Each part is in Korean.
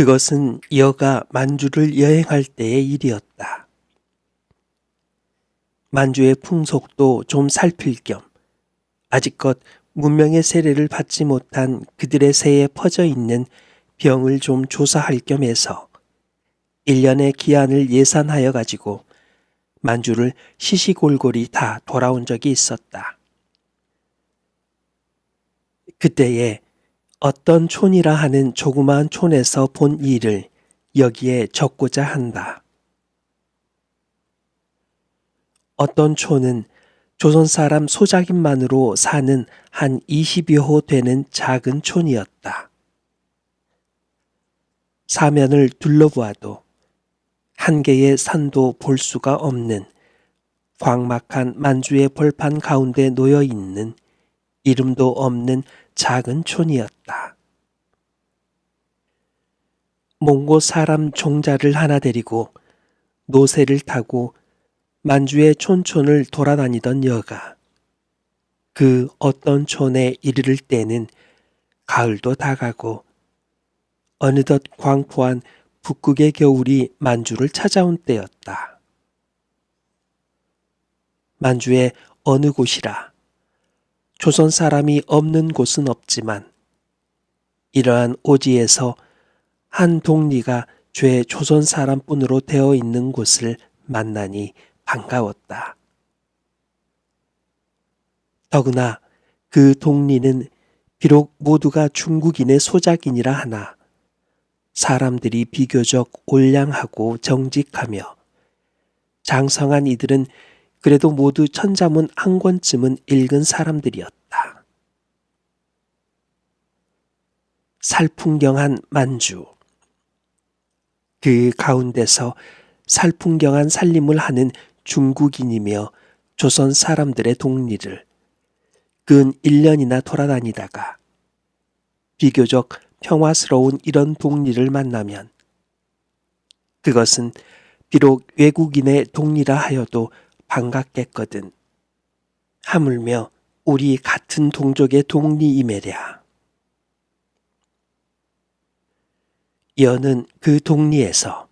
그것은 여가 만주를 여행할 때의 일이었다. 만주의 풍속도 좀 살필 겸 아직껏 문명의 세례를 받지 못한 그들의 새에 퍼져 있는 병을 좀 조사할 겸 해서 1년의 기한을 예산하여 가지고 만주를 시시골골이 다 돌아온 적이 있었다. 그때에 어떤 촌이라 하는 조그마한 촌에서 본 일을 여기에 적고자 한다. 어떤 촌은 조선 사람 소작인만으로 사는 한 20여 호 되는 작은 촌이었다. 사면을 둘러보아도 한 개의 산도 볼 수가 없는 광막한 만주의 벌판 가운데 놓여 있는 이름도 없는 작은 촌이었다. 몽고 사람 종자를 하나 데리고 노새를 타고 만주의 촌촌을 돌아다니던 여가 그 어떤 촌에 이르를 때는 가을도 다가고 어느덧 광포한 북극의 겨울이 만주를 찾아온 때였다. 만주의 어느 곳이라 조선 사람이 없는 곳은 없지만 이러한 오지에서 한 동리가 죄 조선 사람뿐으로 되어 있는 곳을 만나니 반가웠다. 더구나 그 동리는 비록 모두가 중국인의 소작인이라 하나 사람들이 비교적 올량하고 정직하며 장성한 이들은 그래도 모두 천자문 한 권쯤은 읽은 사람들이었다. 살풍경한 만주. 그 가운데서 살풍경한 살림을 하는 중국인이며 조선 사람들의 동리를 근 1년이나 돌아다니다가 비교적 평화스러운 이런 동리를 만나면 그것은 비록 외국인의 동리라 하여도 반갑겠거든. 하물며 우리 같은 동족의 동리이매랴. 여는 그 동리에서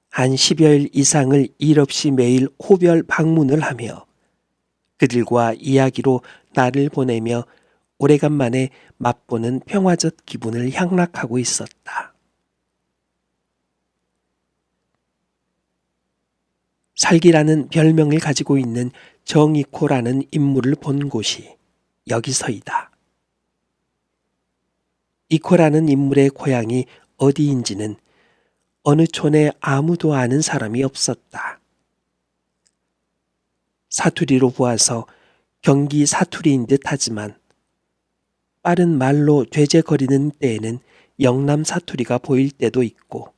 한 10여일 이상을 일 없이 매일 호별 방문을 하며 그들과 이야기로 날을 보내며 오래간만에 맛보는 평화적 기분을 향락하고 있었다. 살기라는 별명을 가지고 있는 정이코라는 인물을 본 곳이 여기서이다. 이코라는 인물의 고향이 어디인지는 어느 촌에 아무도 아는 사람이 없었다. 사투리로 보아서 경기 사투리인 듯 하지만 빠른 말로 되재거리는 때에는 영남 사투리가 보일 때도 있고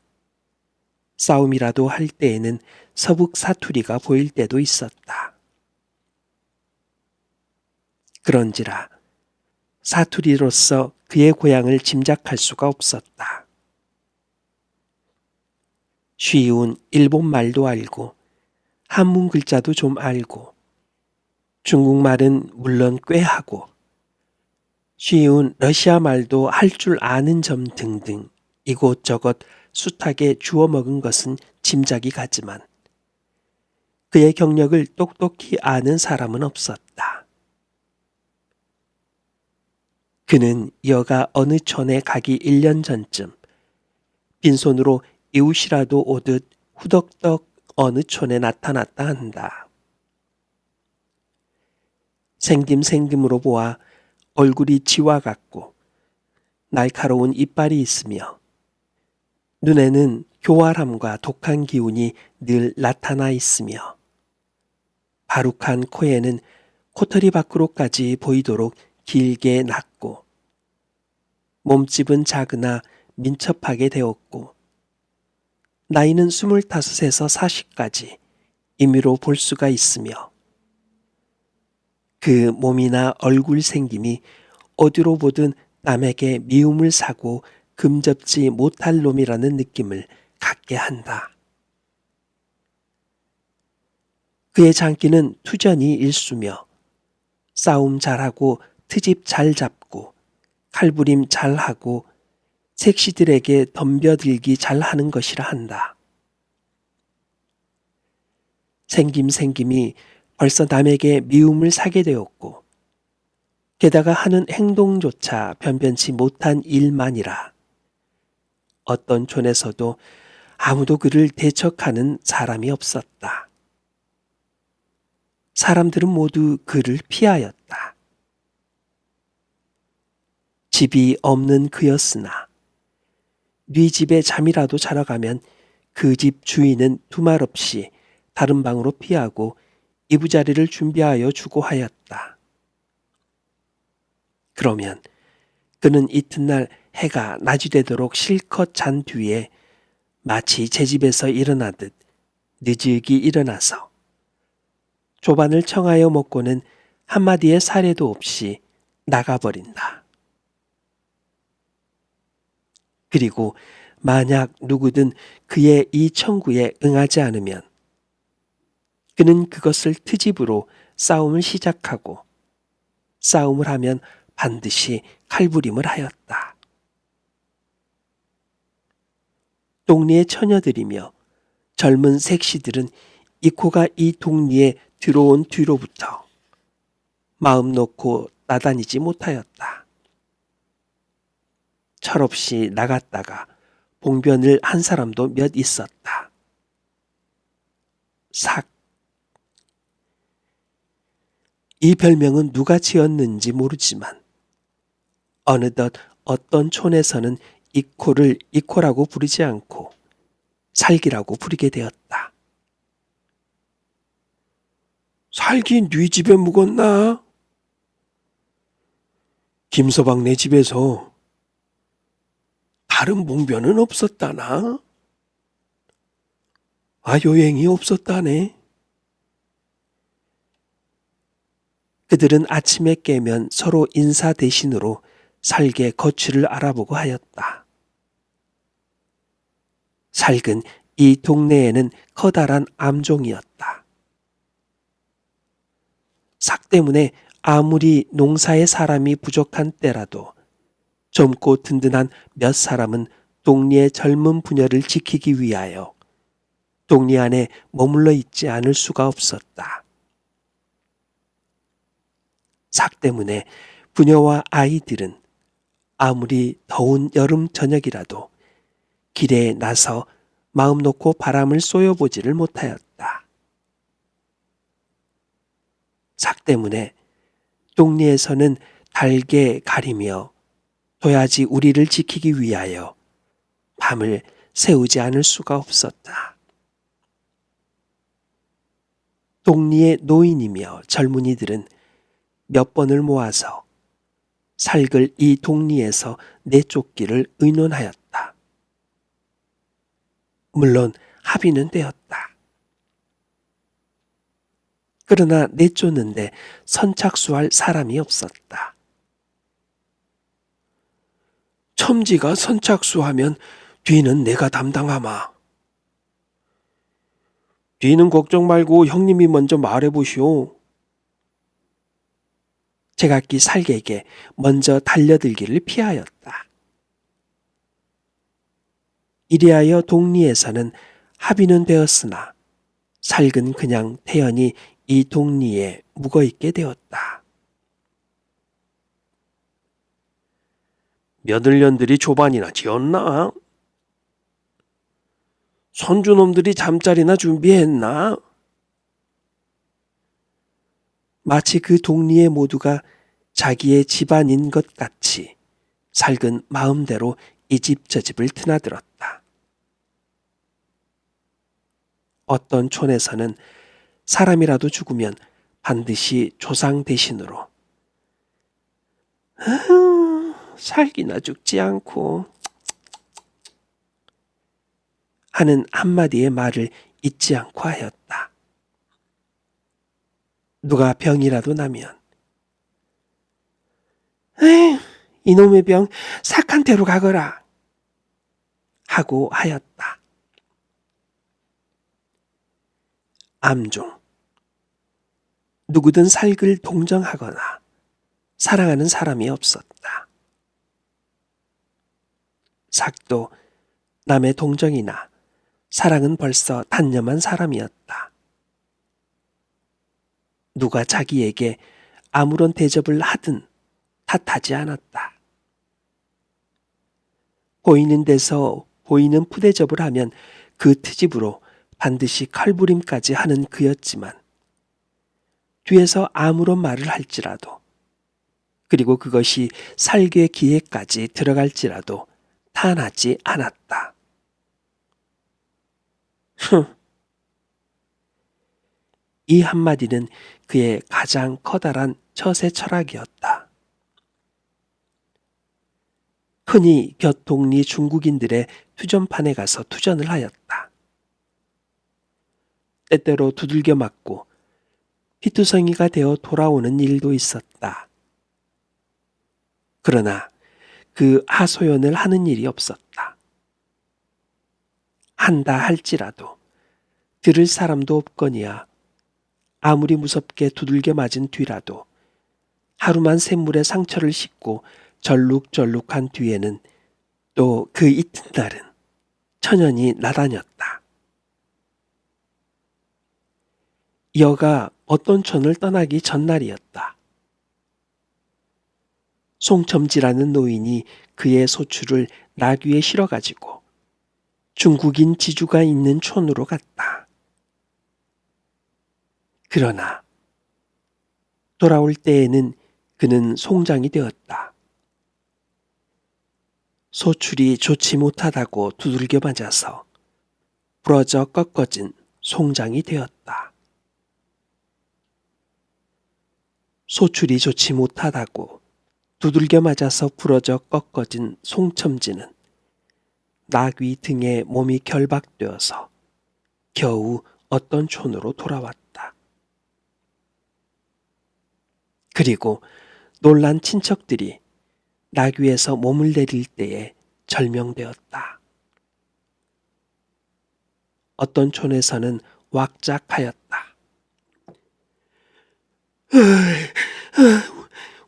싸움이라도 할 때에는 서북 사투리가 보일 때도 있었다. 그런지라 사투리로서 그의 고향을 짐작할 수가 없었다. 쉬운 일본 말도 알고 한문 글자도 좀 알고 중국말은 물론 꽤 하고 쉬운 러시아 말도 할 줄 아는 점 등등 이곳저곳 숱하게 주워 먹은 것은 짐작이 가지만 그의 경력을 똑똑히 아는 사람은 없었다. 그는 여가 어느 촌에 가기 1년 전쯤 빈손으로 이웃이라도 오듯 후덕덕 어느 촌에 나타났다 한다. 생김으로 보아 얼굴이 지와 같고 날카로운 이빨이 있으며 눈에는 교활함과 독한 기운이 늘 나타나 있으며 바룩한 코에는 코털이 밖으로까지 보이도록 길게 났고 몸집은 작으나 민첩하게 되었고 나이는 25에서 40까지 임의로 볼 수가 있으며 그 몸이나 얼굴 생김이 어디로 보든 남에게 미움을 사고 금접지 못할 놈이라는 느낌을 갖게 한다. 그의 장기는 투전이 일수며 싸움 잘하고 트집 잘 잡고 칼부림 잘하고 색시들에게 덤벼들기 잘하는 것이라 한다. 생김이 벌써 남에게 미움을 사게 되었고 게다가 하는 행동조차 변변치 못한 일만이라 어떤 촌에서도 아무도 그를 대척하는 사람이 없었다. 사람들은 모두 그를 피하였다. 집이 없는 그였으나 네 집에 잠이라도 자러 가면 그 집 주인은 두말 없이 다른 방으로 피하고 이부자리를 준비하여 주고 하였다. 그러면 그는 이튿날 해가 낮이 되도록 실컷 잔 뒤에 마치 제 집에서 일어나듯 늦으기 일어나서 조반을 청하여 먹고는 한마디의 사례도 없이 나가버린다. 그리고 만약 누구든 그의 이 청구에 응하지 않으면 그는 그것을 트집으로 싸움을 시작하고 싸움을 하면 반드시 칼부림을 하였다. 동리의 처녀들이며 젊은 색시들은 이코가 이 동리에 들어온 뒤로부터 마음 놓고 나다니지 못하였다. 철없이 나갔다가 봉변을 한 사람도 몇 있었다. 삭. 이 별명은 누가 지었는지 모르지만 어느덧 어떤 촌에서는 이코를 이코라고 부르지 않고 살기라고 부르게 되었다. 살기 네 집에 묵었나? 김서방네 집에서 다른 봉변은 없었다나? 요행이 없었다네. 그들은 아침에 깨면 서로 인사 대신으로 살게 거취를 알아보고 하였다. 살근 이 동네에는 커다란 암종이었다. 삭 때문에 아무리 농사에 사람이 부족한 때라도 젊고 든든한 몇 사람은 동리의 젊은 부녀를 지키기 위하여 동리 안에 머물러 있지 않을 수가 없었다. 삭 때문에 부녀와 아이들은 아무리 더운 여름 저녁이라도 길에 나서 마음 놓고 바람을 쏘여보지를 못하였다. 삭 때문에 동리에서는 달게 가리며 도야지 우리를 지키기 위하여 밤을 새우지 않을 수가 없었다. 동리의 노인이며 젊은이들은 몇 번을 모아서 살글 이 동리에서 내쫓기를 의논하였다. 물론 합의는 되었다. 그러나 내쫓는데 선착수할 사람이 없었다. 첨지가 선착수하면 뒤는 내가 담당하마. 뒤는 걱정 말고 형님이 먼저 말해보시오. 제각기 살게에게 먼저 달려들기를 피하였다. 이리하여 동리에서는 합의는 되었으나 살근 그냥 태연히 이 동리에 묵어있게 되었다. 며느년들이 조반이나 지었나? 손주놈들이 잠자리나 준비했나? 마치 그 동리의 모두가 자기의 집안인 것 같이 살근 마음대로 이 집 저 집을 드나들었다. 어떤 촌에서는 사람이라도 죽으면 반드시 조상 대신으로 살기나 죽지 않고 하는 한마디의 말을 잊지 않고 하였다. 누가 병이라도 나면 에휴, 이놈의 병 삭한 데로 가거라 하고 하였다. 암종. 누구든 살글 동정하거나 사랑하는 사람이 없었다. 삭도 남의 동정이나 사랑은 벌써 단념한 사람이었다. 누가 자기에게 아무런 대접을 하든 탓하지 않았다. 보이는 데서 보이는 푸대접을 하면 그 트집으로 반드시 칼부림까지 하는 그였지만 뒤에서 아무런 말을 할지라도 그리고 그것이 살괴 기회까지 들어갈지라도 탄하지 않았다. 이 한마디는 그의 가장 커다란 처세 철학이었다. 흔히 곁동리 중국인들의 투전판에 가서 투전을 하였다. 때때로 두들겨 맞고 피투성이가 되어 돌아오는 일도 있었다. 그러나 그 하소연을 하는 일이 없었다. 한다 할지라도 들을 사람도 없거니와 아무리 무섭게 두들겨 맞은 뒤라도 하루만 샘물에 상처를 씻고 절룩절룩한 뒤에는 또 그 이튿날은 천연히 나다녔다. 여가 어떤 촌을 떠나기 전날이었다. 송첨지라는 노인이 그의 소출을 나귀에 실어가지고 중국인 지주가 있는 촌으로 갔다. 그러나 돌아올 때에는 그는 송장이 되었다. 소출이 좋지 못하다고 두들겨 맞아서 부러져 꺾어진 송장이 되었다. 소출이 좋지 못하다고 두들겨 맞아서 부러져 꺾어진 송첨지는 나귀 등에 몸이 결박되어서 겨우 어떤 촌으로 돌아왔다. 그리고 놀란 친척들이 나귀에서 몸을 내릴 때에 절명되었다. 어떤 촌에서는 왁작하였다.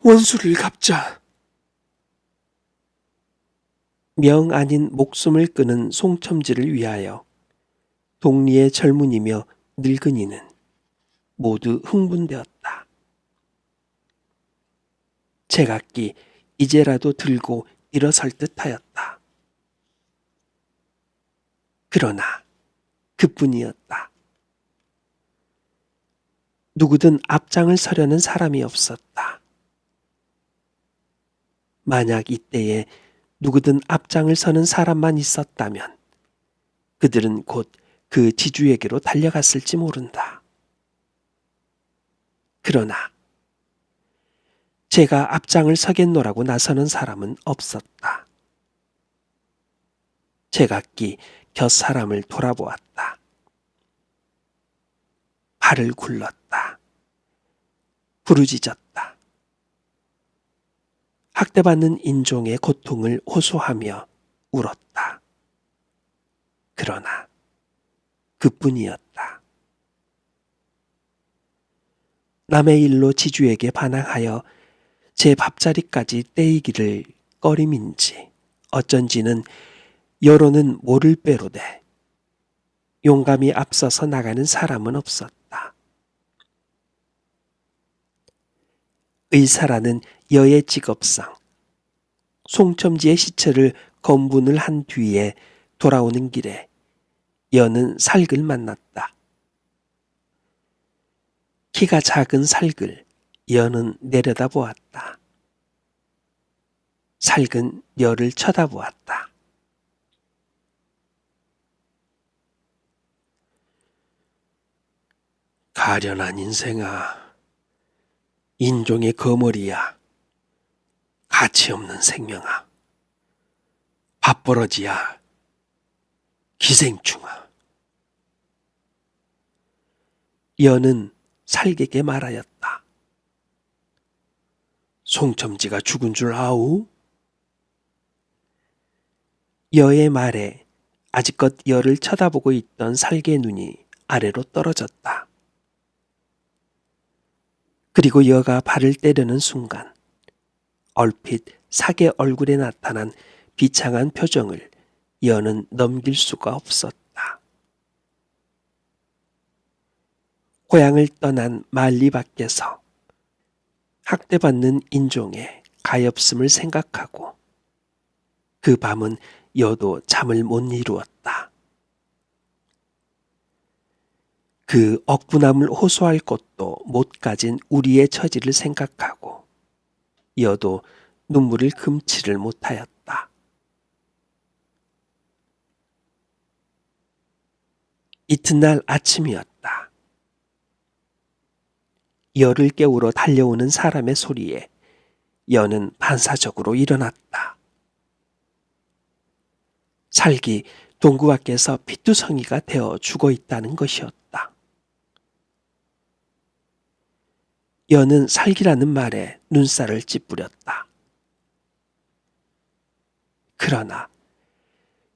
원수를 갚자. 명 아닌 목숨을 끊은 송첨지를 위하여 동리의 젊은이며 늙은이는 모두 흥분되었다. 제각기 이제라도 들고 일어설 듯하였다. 그러나 그뿐이었다. 누구든 앞장을 서려는 사람이 없었다. 만약 이때에 누구든 앞장을 서는 사람만 있었다면 그들은 곧 그 지주에게로 달려갔을지 모른다. 그러나 제가 앞장을 서겠노라고 나서는 사람은 없었다. 제각기 곁사람을 돌아보았다. 발을 굴렀다. 부르짖었다. 학대받는 인종의 고통을 호소하며 울었다. 그러나 그뿐이었다. 남의 일로 지주에게 반항하여 제 밥자리까지 떼이기를 꺼림인지 어쩐지는 여론은 모를 빼로되 용감히 앞서서 나가는 사람은 없었다. 의사라는 여의 직업상 송첨지의 시체를 검분을 한 뒤에 돌아오는 길에 여는 살글 만났다. 키가 작은 살글 여는 내려다보았다. 살근 여를 쳐다보았다. 가련한 인생아, 인종의 거머리야, 가치없는 생명아, 밥버러지야, 기생충아. 여는 살게게 말하였다. 송첨지가 죽은 줄 아우? 여의 말에 아직껏 여를 쳐다보고 있던 살게 눈이 아래로 떨어졌다. 그리고 여가 발을 때리는 순간 얼핏 사계 얼굴에 나타난 비창한 표정을 여는 넘길 수가 없었다. 고향을 떠난 만리 밖에서 학대받는 인종의 가엾음을 생각하고 그 밤은 여도 잠을 못 이루었다. 그 억분함을 호소할 곳도 못 가진 우리의 처지를 생각하고 여도 눈물을 금치를 못하였다. 이튿날 아침이었다. 여를 깨우러 달려오는 사람의 소리에 여는 반사적으로 일어났다. 살기 동구 밖에서 피투성이가 되어 죽어 있다는 것이었다. 여는 살기라는 말에 눈살을 찌푸렸다. 그러나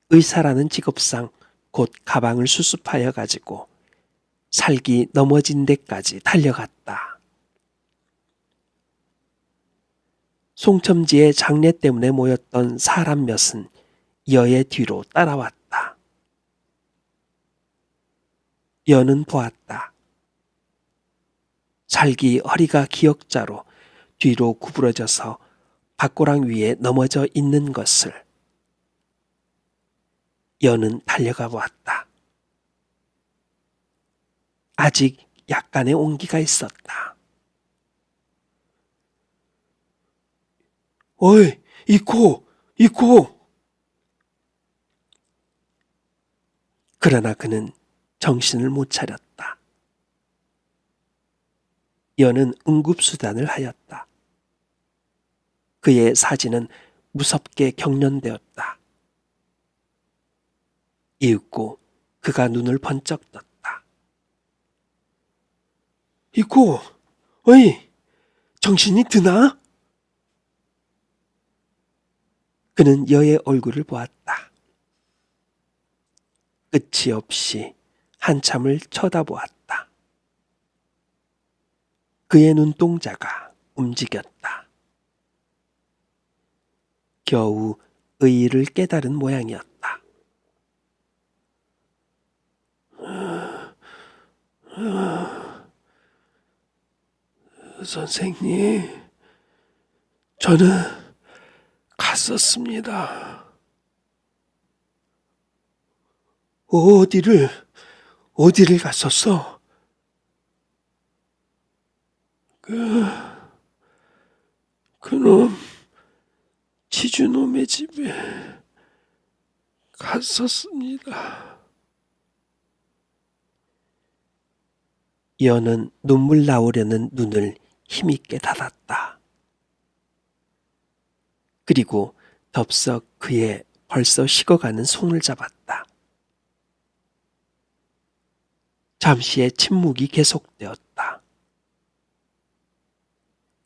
의사라는 직업상 곧 가방을 수습하여 가지고 살기 넘어진 데까지 달려갔다. 송첨지의 장례 때문에 모였던 사람 몇은 여의 뒤로 따라왔다. 여는 보았다. 살기 허리가 기역자로 뒤로 구부러져서 밭고랑 위에 넘어져 있는 것을. 여는 달려가 보았다. 아직 약간의 온기가 있었다. 어이, 이코! 그러나 그는 정신을 못 차렸다. 여는 응급수단을 하였다. 그의 사진은 무섭게 경련되었다. 이윽고 그가 눈을 번쩍 떴다. 이코! 어이! 정신이 드나? 그는 여의 얼굴을 보았다. 끝이 없이 한참을 쳐다보았다. 그의 눈동자가 움직였다. 겨우 의의를 깨달은 모양이었다. 선생님, 저는 갔었습니다. 어디를 갔었어? 그놈, 지주놈의 집에 갔었습니다. 여는 눈물 나오려는 눈을 힘있게 닫았다. 그리고 덥석 그의 벌써 식어가는 손을 잡았다. 잠시의 침묵이 계속되었다.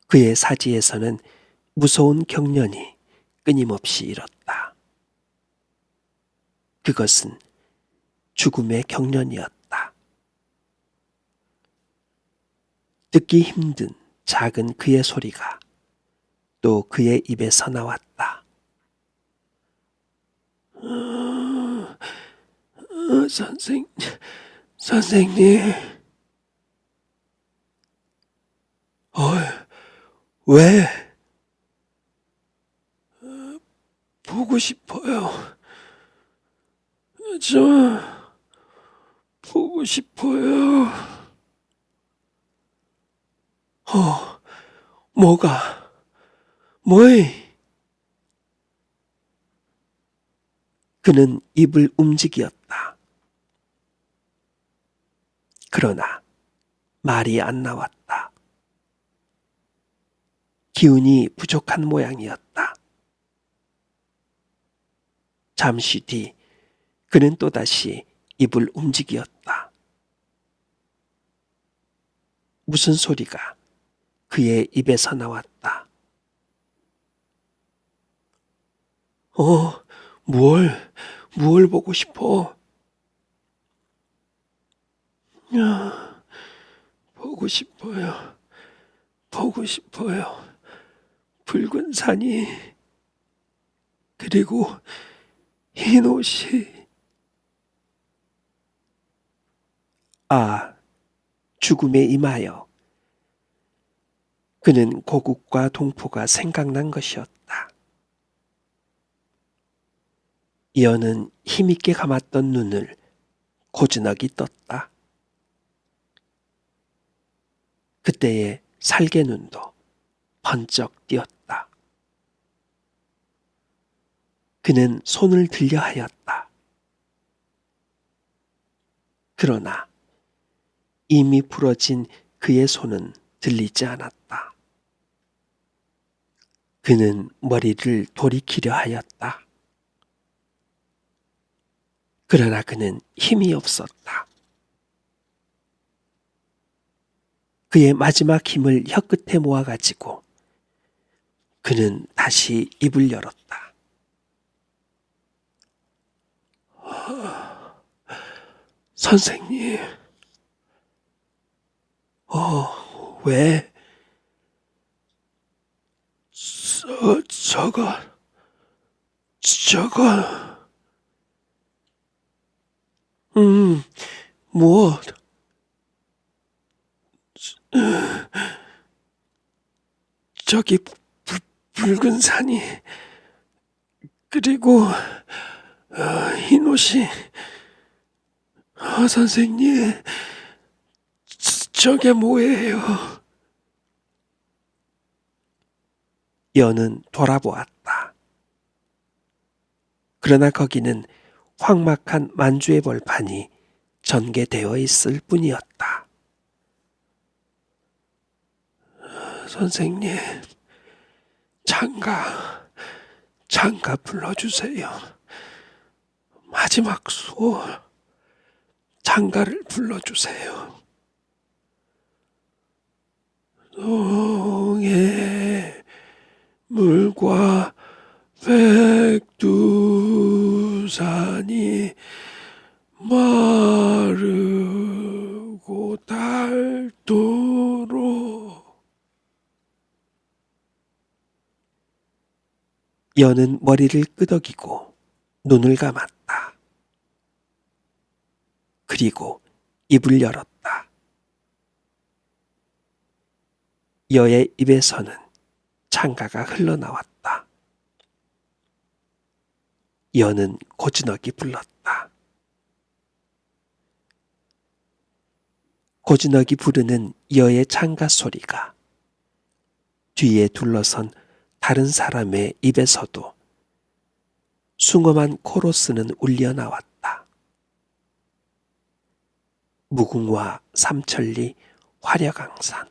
그의 사지에서는 무서운 경련이 끊임없이 일었다. 그것은 죽음의 경련이었다. 듣기 힘든 작은 그의 소리가 또 그의 입에서 나왔다. 선생님. 왜? 보고 싶어요. 저 보고 싶어요. 뭐가? 뭐이? 그는 입을 움직였다. 그러나 말이 안 나왔다. 기운이 부족한 모양이었다. 잠시 뒤 그는 또다시 입을 움직였다. 무슨 소리가 그의 입에서 나왔다. 뭘 보고 싶어? 보고 싶어요. 붉은 산이 그리고 흰 옷이 죽음에 임하여 그는 고국과 동포가 생각난 것이었다. 여는 힘있게 감았던 눈을 고즈넉이 떴다. 그때의 살개눈도 번쩍 띄었다. 그는 손을 들려 하였다. 그러나 이미 부러진 그의 손은 들리지 않았다. 그는 머리를 돌이키려 하였다. 그러나 그는 힘이 없었다. 그의 마지막 힘을 혀끝에 모아가지고 그는 다시 입을 열었다. 선생님, 왜? 저거, 무엇? 저기 붉은 산이, 그리고 흰 옷이, 선생님, 저게 뭐예요? 여는 돌아보았다. 그러나 거기는 황막한 만주의 벌판이 전개되어 있을 뿐이었다. 선생님, 장가 불러주세요. 마지막 수호, 장가를 불러주세요. 동해 물과 백두산이 마르고 닳도록. 여는 머리를 끄덕이고 눈을 감았다. 그리고 입을 열었다. 여의 입에서는 창가가 흘러나왔다. 여는 고즈넉이 불렀다. 고즈넉이 부르는 여의 창가 소리가 뒤에 둘러선 다른 사람의 입에서도 숭엄한 코러스는 울려 나왔다. 무궁화 삼천리 화려강산.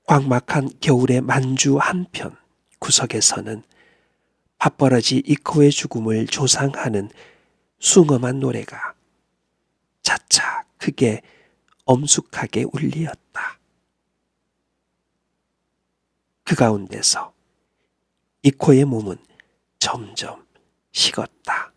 광막한 겨울의 만주 한편 구석에서는 밥버러지 이코의 죽음을 조상하는 숭엄한 노래가 차차 크게 엄숙하게 울리었다. 그 가운데서 이코의 몸은 점점 식었다.